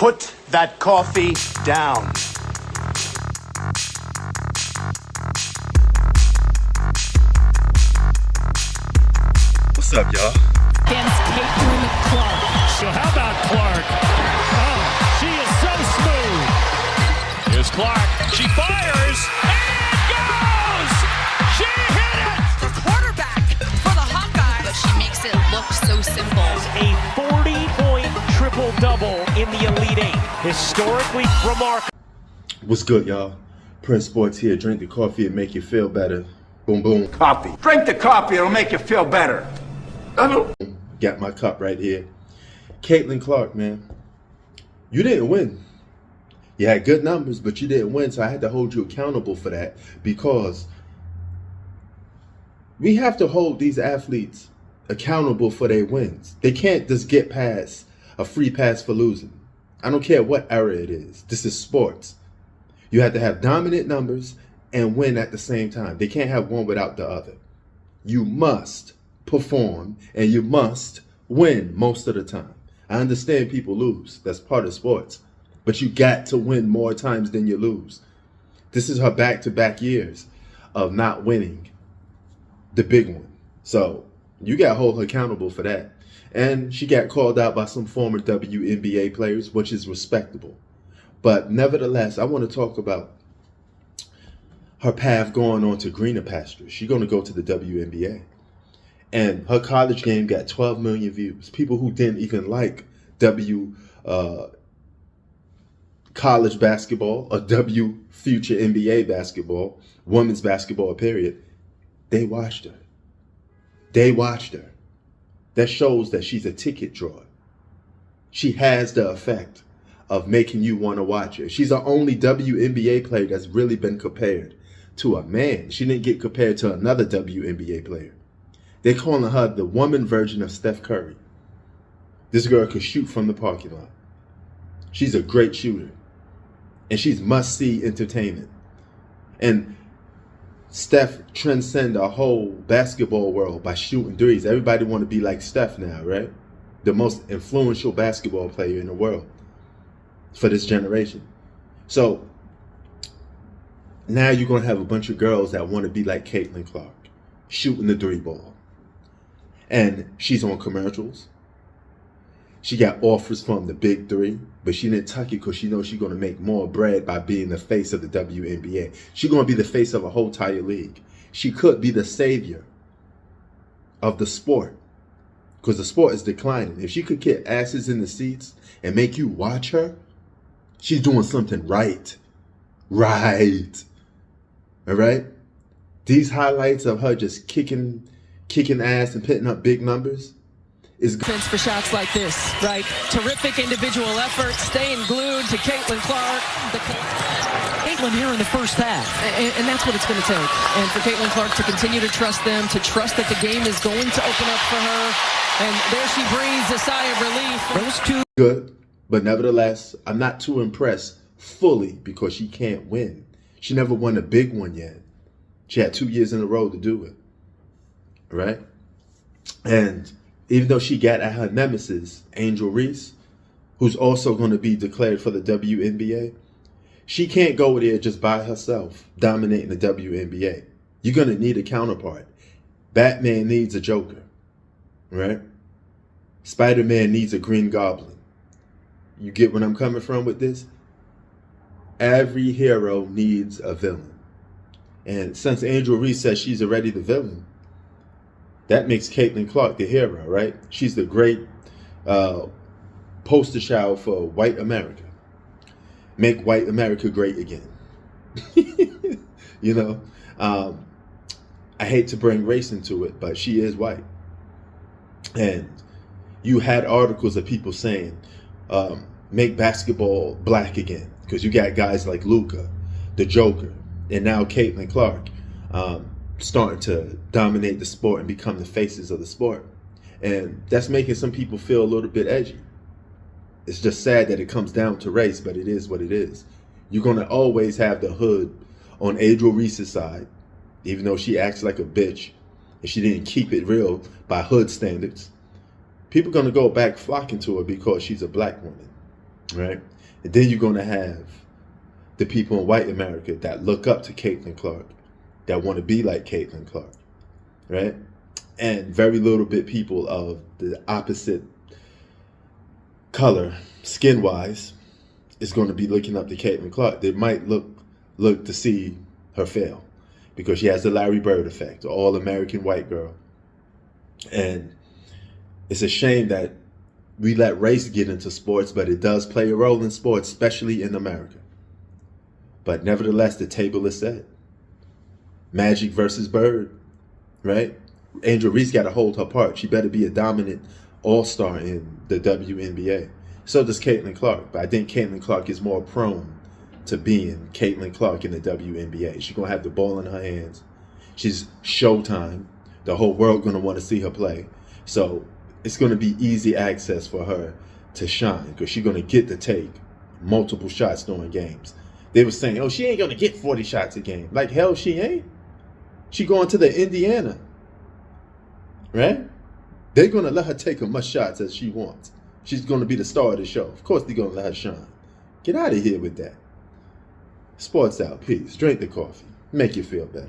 Put that coffee down. What's up, y'all? Against Caitlin Clark. So how about Clark? Oh, she is so smooth. Here's Clark. She fires and goes! She hit it! The quarterback for the Hawkeyes. But she makes it look so simple. A 40-point triple-double in the Elite Eight. Historically remarkable. What's good, y'all? Prince Sports here. Drink the coffee and make you feel better. Boom, boom. Coffee. Drink the coffee, it'll make you feel better. Got my cup right here. Caitlin Clark, man. You didn't win. You had good numbers, but you didn't win, so I had to hold you accountable for that, because we have to hold these athletes accountable for their wins. They can't just get past a free pass for losing. I don't care what era it is. This is sports. You have to have dominant numbers and win at the same time. They can't have one without the other. You must perform and you must win most of the time. I understand people lose. That's part of sports. But you got to win more times than you lose. This is her back-to-back years of not winning the big one. So you got to hold her accountable for that. And she got called out by some former WNBA players, which is respectable. But nevertheless, I want to talk about her path going on to greener pastures. She's going to go to the WNBA. And her college game got 12 million views. People who didn't even like college basketball or future NBA basketball, women's basketball, period, they watched her. They watched her. That shows that she's a ticket drawer. She has the effect of making you want to watch her. She's the only WNBA player that's really been compared to a man. She didn't get compared to another WNBA player. They're calling her the woman version of Steph Curry. This girl could shoot from the parking lot. She's a great shooter. And she's must-see entertainment. And Steph transcends a whole basketball world by shooting threes. Everybody want to be like Steph now, right? The most influential basketball player in the world for this generation. So now you're going to have a bunch of girls that want to be like Caitlin Clark, shooting the three ball. And she's on commercials. She got offers from the big three, but she didn't tuck it because she knows she's going to make more bread by being the face of the WNBA. She's going to be the face of a whole entire league. She could be the savior of the sport because the sport is declining. If she could get asses in the seats and make you watch her, she's doing something right. Right. All right? These highlights of her just kicking ass and putting up big numbers is good. For shots like this, right? Terrific individual effort, staying glued to Caitlin Clark. Caitlin here in the first half, and that's what it's going to take. And for Caitlin Clark to continue to trust them, to trust that the game is going to open up for her. And there she breathes a sigh of relief. Those two. Good, but nevertheless, I'm not too impressed fully because she can't win. She never won a big one yet. She had 2 years in a row to do it. Right? And even though she got at her nemesis, Angel Reese, who's also going to be declared for the WNBA, she can't go there just by herself, dominating the WNBA. You're going to need a counterpart. Batman needs a Joker, right? Spider-Man needs a Green Goblin. You get what I'm coming from with this? Every hero needs a villain. And since Angel Reese says she's already the villain, that makes Caitlin Clark the hero, right? She's the great poster child for white America. Make white America great again. You know, I hate to bring race into it, but she is white. And you had articles of people saying, make basketball black again. Because you got guys like Luka, the Joker, and now Caitlin Clark. Starting to dominate the sport and become the faces of the sport. And that's making some people feel a little bit edgy. It's just sad that it comes down to race, but it is what it is. You're going to always have the hood on Angel Reese's side, even though she acts like a bitch and she didn't keep it real by hood standards. People are going to go back flocking to her because she's a black woman. right? And then you're going to have the people in white America that look up to Caitlin Clark, that want to be like Caitlin Clark, right? And very little bit people of the opposite color, skin-wise, is going to be looking up to Caitlin Clark. They might look to see her fail because she has the Larry Bird effect, the all-American white girl. And it's a shame that we let race get into sports, but it does play a role in sports, especially in America. But nevertheless, the table is set. Magic versus Bird, right? Angel Reese got to hold her part. She better be a dominant all-star in the WNBA. So does Caitlin Clark. But I think Caitlin Clark is more prone to being Caitlin Clark in the WNBA. She's going to have the ball in her hands. She's Showtime. The whole world going to want to see her play. So it's going to be easy access for her to shine because she's going to get to take multiple shots during games. They were saying, oh, she ain't going to get 40 shots a game. Like, hell, she ain't. She going to the Indiana, right? They're going to let her take as much shots as she wants. She's going to be the star of the show. Of course, they're going to let her shine. Get out of here with that. Sports out. Peace. Drink the coffee. Make you feel better.